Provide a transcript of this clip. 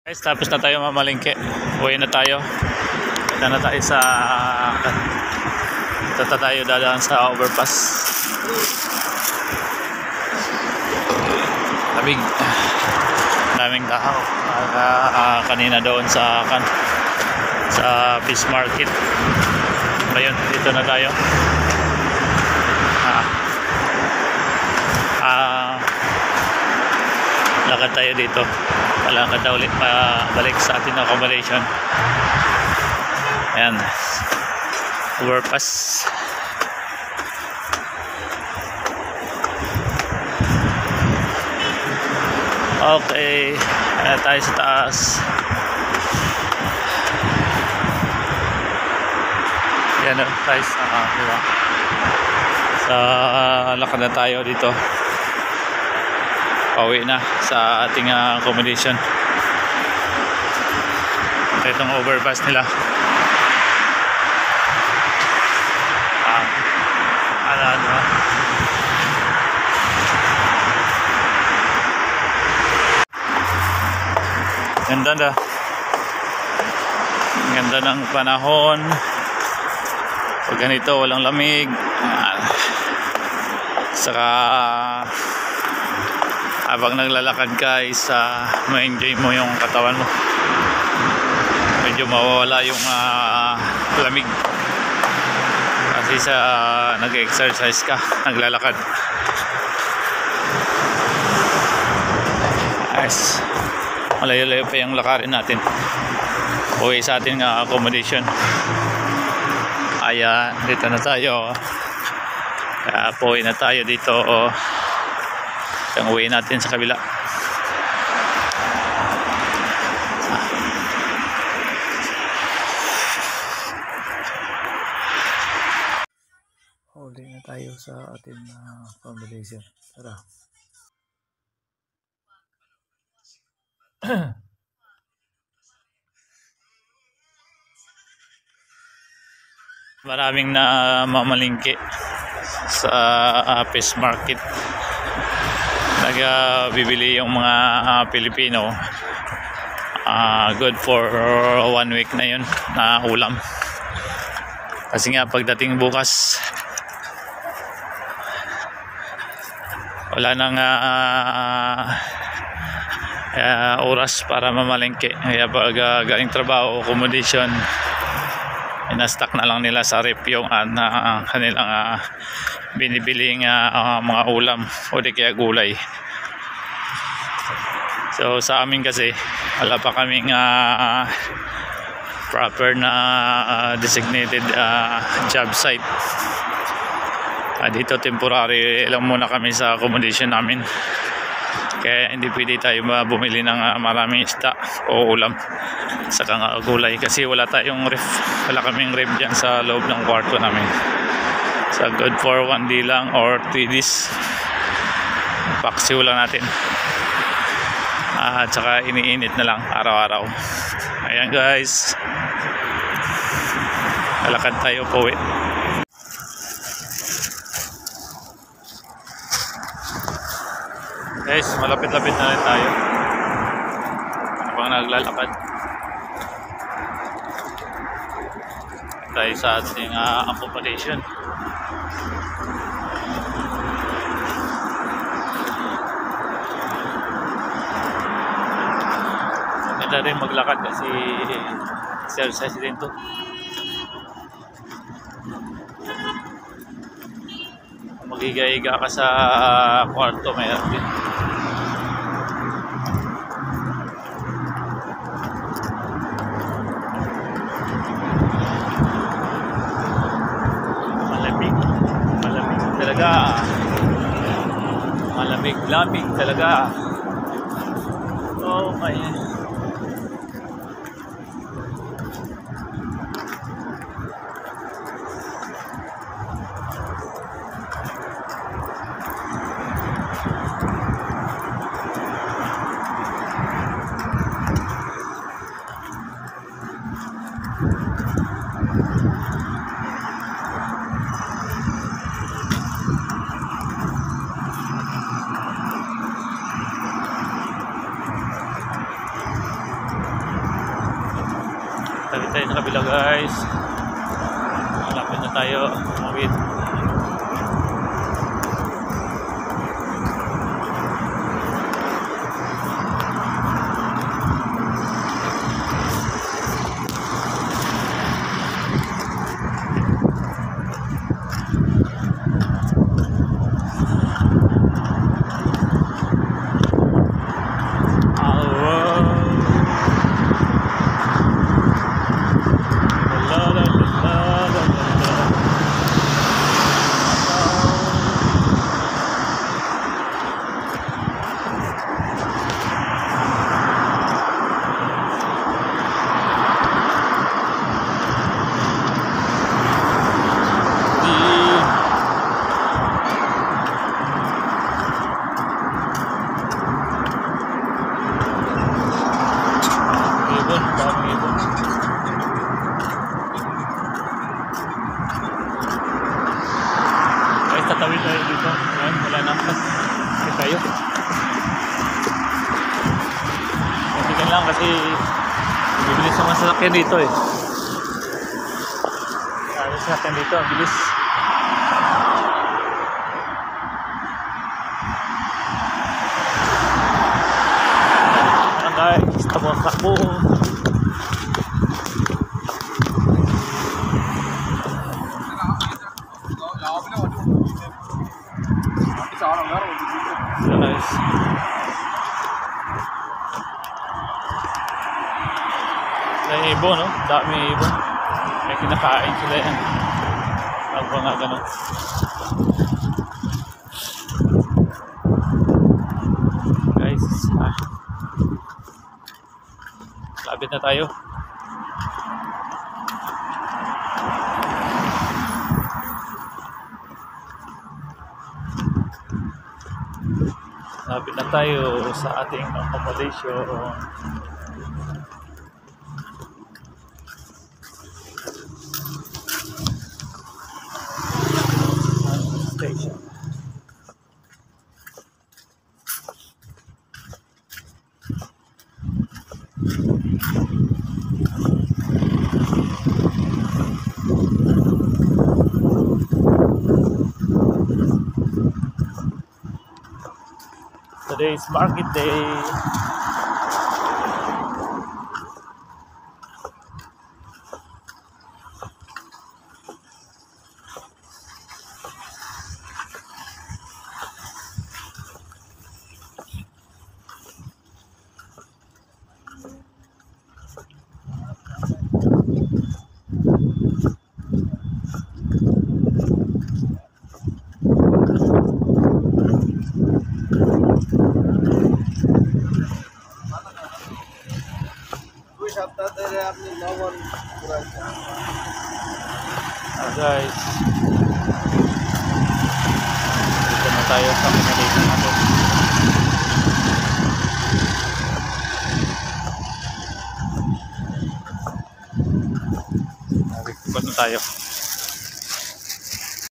Guys, tapos na tayo mamalingke. Uwi na tayo. Punta na tayo sa tayo dadaan sa overpass. Lamig. Daming tao. Kanina doon sa fish market. Ngayon, dito na tayo. Lakad tayo dito. Palakad na ulit balik sa ating accommodation. Ayan, overpass. Okay, ayan tayo sa taas. Ayan tayo sa lakad na tayo dito. Pauwi na sa ating accommodation. Itong overpass nila. Ano? Ganda ng panahon. Pag ganito, walang lamig. Saka habang naglalakad ka is ma-enjoy mo yung katawan mo. Medyo mawawala yung lamig kasi sa nag-exercise ka, naglalakad. Yes. Malayo-layo pa yung lakarin natin uwi sa ating accommodation. Ayan, dito na tayo. Kaya uwi na tayo dito. Ang uwi natin sa kabila. Uli na tayo sa ating accommodation. Tara. Maraming na mamalingke sa fish market. Bibili yung mga Pilipino. Good for 1 week na yun na ulam. Kasi nga pagdating bukas wala nang oras para mamalengke. Kaya pag galing trabaho, accommodation, inastock na lang nila sa rep yung kanilang binibiling mga ulam o di kaya gulay. So sa amin kasi wala pa kaming proper na designated job site. Dito temporary lang muna kami sa accommodation namin. Kaya hindi pwede tayo bumili ng maraming isda o ulam sa gulay kasi wala tayong ref. Wala kaming ref dyan sa loob ng kwarto namin. So good for 1 day lang or 3 days. Paksiw lang natin. At saka iniinit na lang araw-araw. Ayan guys, lalakad tayo po guys, malapit-lapit na rin tayo habang naglalakad tayo sa ating accommodation. Ganda rin maglakad kasi exercise din to. Magiga-iga ka sa kwarto, mayroon din. Malamig talaga. Malamig talaga. Oh my. Tabi tayo sa kabila guys. Malapit na tayo. Mawid. Tatawid tayo dito. Ayan, wala na. Kasi tayo. Kasigan lang kasi bibilis yung mga sasakyan dito eh. Ano sasakyan dito? Ang bilis. Ayan guys, takbo. Guys. May ibon, no? Dami ibon. May kinakain sila yan. Ang mga ganun. Guys, lapit na tayo. Lapit na tayo sa ating accommodation. Station. Today is market day. Guys, dito na tayo sa accommodation natin. Ikot na tayo.